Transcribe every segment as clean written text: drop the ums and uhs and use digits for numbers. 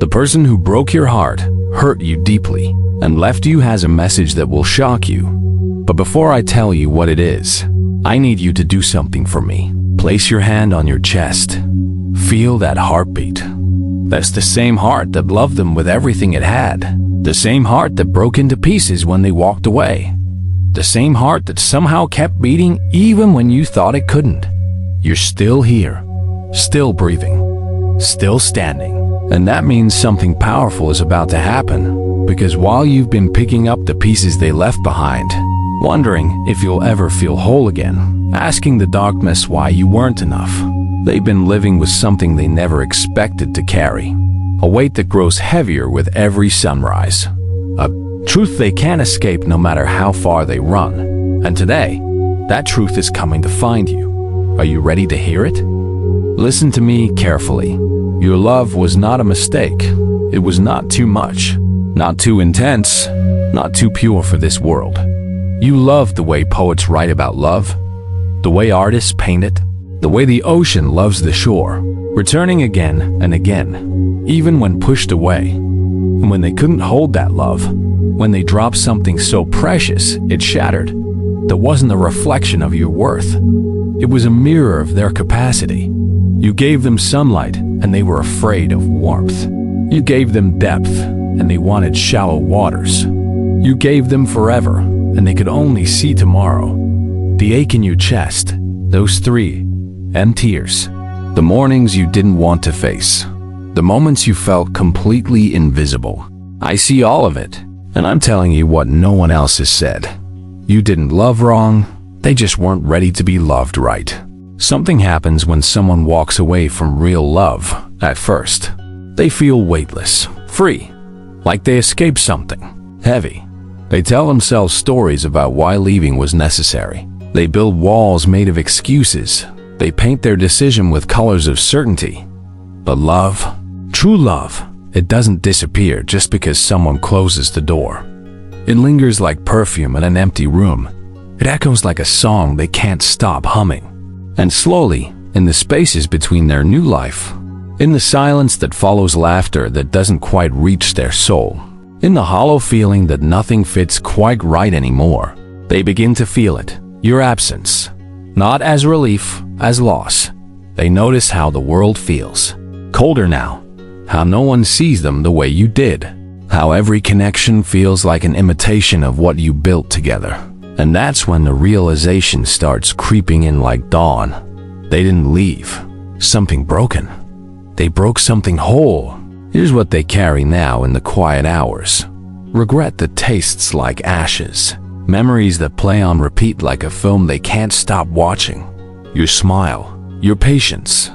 The person who broke your heart, hurt you deeply, and left you has a message that will shock you. But before I tell you what it is, I need you to do something for me. Place your hand on your chest. Feel that heartbeat. That's the same heart that loved them with everything it had. The same heart that broke into pieces when they walked away. The same heart that somehow kept beating even when you thought it couldn't. You're still here, still breathing, still standing. And that means something powerful is about to happen, because while you've been picking up the pieces they left behind, wondering if you'll ever feel whole again, asking the darkness why you weren't enough, they've been living with something they never expected to carry. A weight that grows heavier with every sunrise. A truth they can't escape no matter how far they run. And today, that truth is coming to find you. Are you ready to hear it? Listen to me carefully. Your love was not a mistake. It was not too much, not too intense, not too pure for this world. You loved the way poets write about love, the way artists paint it, the way the ocean loves the shore, returning again and again, even when pushed away. And when they couldn't hold that love, when they dropped something so precious it shattered, that wasn't a reflection of your worth. It was a mirror of their capacity. You gave them sunlight and they were afraid of warmth. You gave them depth and they wanted shallow waters. You gave them forever and they could only see tomorrow. The ache in your chest, those 3M tears. The mornings you didn't want to face. The moments you felt completely invisible. I see all of it, and I'm telling you what no one else has said. You didn't love wrong, they just weren't ready to be loved right. Something happens when someone walks away from real love at first. They feel weightless, free, like they escaped something heavy. They tell themselves stories about why leaving was necessary. They build walls made of excuses. They paint their decision with colors of certainty. But love, true love, it doesn't disappear just because someone closes the door. It lingers like perfume in an empty room. It echoes like a song they can't stop humming. And slowly, in the spaces between their new life, in the silence that follows laughter that doesn't quite reach their soul, in the hollow feeling that nothing fits quite right anymore, they begin to feel it, your absence. Not as relief, as loss. They notice how the world feels. Colder now. How no one sees them the way you did. How every connection feels like an imitation of what you built together. And that's when the realization starts creeping in like dawn. They didn't leave. Something broken. They broke something whole. Here's what they carry now in the quiet hours. Regret that tastes like ashes. Memories that play on repeat like a film they can't stop watching. Your smile, your patience,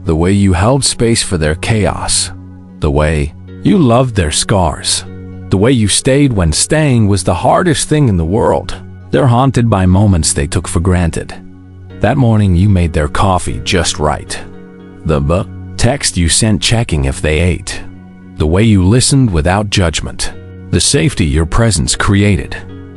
the way you held space for their chaos, the way you loved their scars, the way you stayed when staying was the hardest thing in the world. They're haunted by moments they took for granted. That morning you made their coffee just right. The text you sent checking if they ate. The way you listened without judgment. The safety your presence created.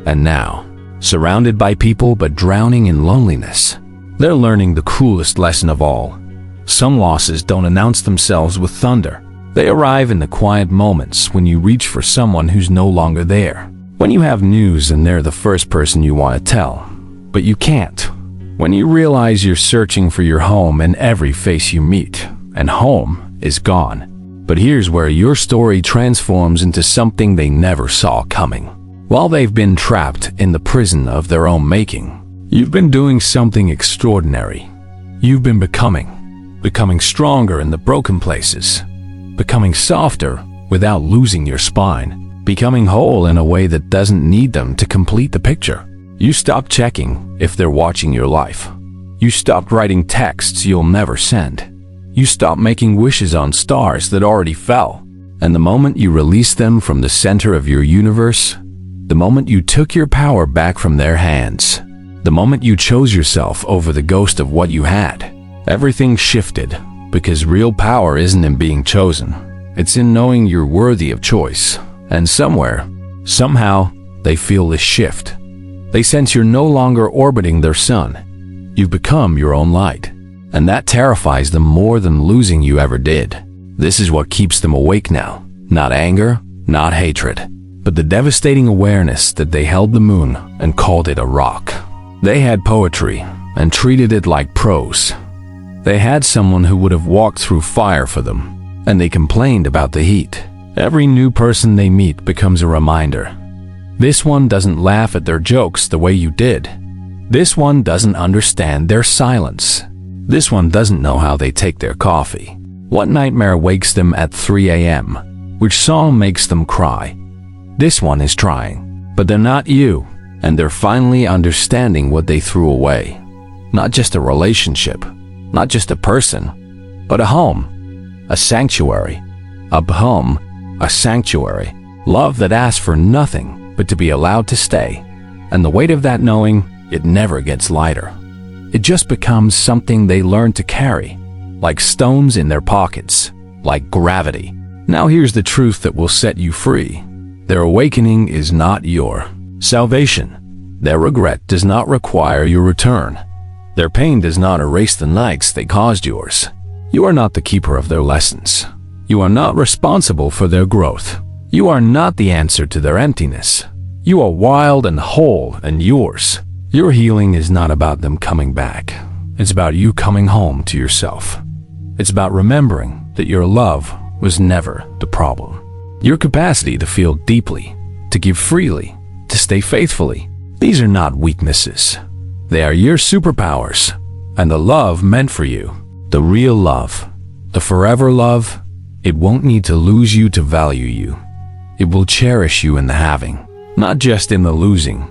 And now, surrounded by people but drowning in loneliness, they're learning the cruelest lesson of all. Some losses don't announce themselves with thunder. They arrive in the quiet moments when you reach for someone who's no longer there. When you have news and they're the first person you want to tell, but you can't. When you realize you're searching for your home in every face you meet, and home is gone. But here's where your story transforms into something they never saw coming. While they've been trapped in the prison of their own making, you've been doing something extraordinary. You've been becoming stronger in the broken places, becoming softer without losing your spine, becoming whole in a way that doesn't need them to complete the picture. You stopped checking if they're watching your life. You stopped writing texts you'll never send. You stopped making wishes on stars that already fell. And the moment you released them from the center of your universe, the moment you took your power back from their hands, the moment you chose yourself over the ghost of what you had, everything shifted, because real power isn't in being chosen. It's in knowing you're worthy of choice. And somewhere, somehow, they feel this shift. They sense you're no longer orbiting their sun. You've become your own light. And that terrifies them more than losing you ever did. This is what keeps them awake now. Not anger, not hatred, but the devastating awareness that they held the moon and called it a rock. They had poetry and treated it like prose. They had someone who would have walked through fire for them, and they complained about the heat. Every new person they meet becomes a reminder. This one doesn't laugh at their jokes the way you did. This one doesn't understand their silence. This one doesn't know how they take their coffee. What nightmare wakes them at 3 a.m.? Which song makes them cry? This one is trying, but they're not you, and they're finally understanding what they threw away. Not just a relationship, not just a person, but a home, a sanctuary. A home, a sanctuary. Love that asks for nothing but to be allowed to stay. And the weight of that knowing, it never gets lighter. It just becomes something they learn to carry, like stones in their pockets, like gravity. Now here's the truth that will set you free. Their awakening is not your salvation. Their regret does not require your return. Their pain does not erase the nights they caused yours. You are not the keeper of their lessons. You are not responsible for their growth. You are not the answer to their emptiness. You are wild and whole and yours. Your healing is not about them coming back. It's about you coming home to yourself. It's about remembering that your love was never the problem. Your capacity to feel deeply, to give freely, to stay faithfully. These are not weaknesses. They are your superpowers, and the love meant for you, the real love, the forever love, it won't need to lose you to value you. It will cherish you in the having, not just in the losing.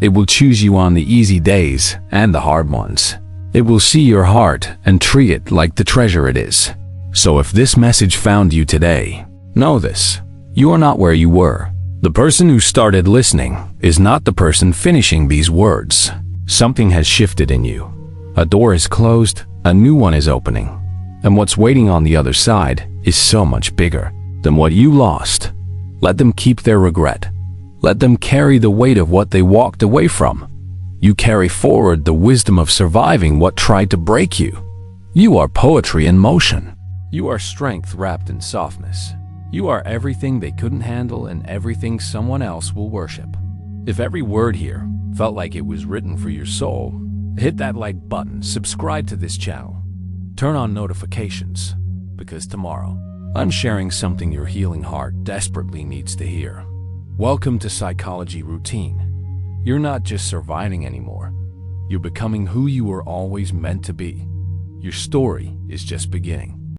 It will choose you on the easy days and the hard ones. It will see your heart and treat it like the treasure it is. So if this message found you today, know this: you are not where you were. The person who started listening is not the person finishing these words. Something has shifted in you. A door is closed, a new one is opening. And what's waiting on the other side is so much bigger than what you lost. Let them keep their regret. Let them carry the weight of what they walked away from. You carry forward the wisdom of surviving what tried to break you. You are poetry in motion. You are strength wrapped in softness. You are everything they couldn't handle and everything someone else will worship. If every word here felt like it was written for your soul, hit that like button, subscribe to this channel, turn on notifications, because tomorrow I'm sharing something your healing heart desperately needs to hear. Welcome to Psychology Routine. You're not just surviving anymore. You're becoming who you were always meant to be. Your story is just beginning.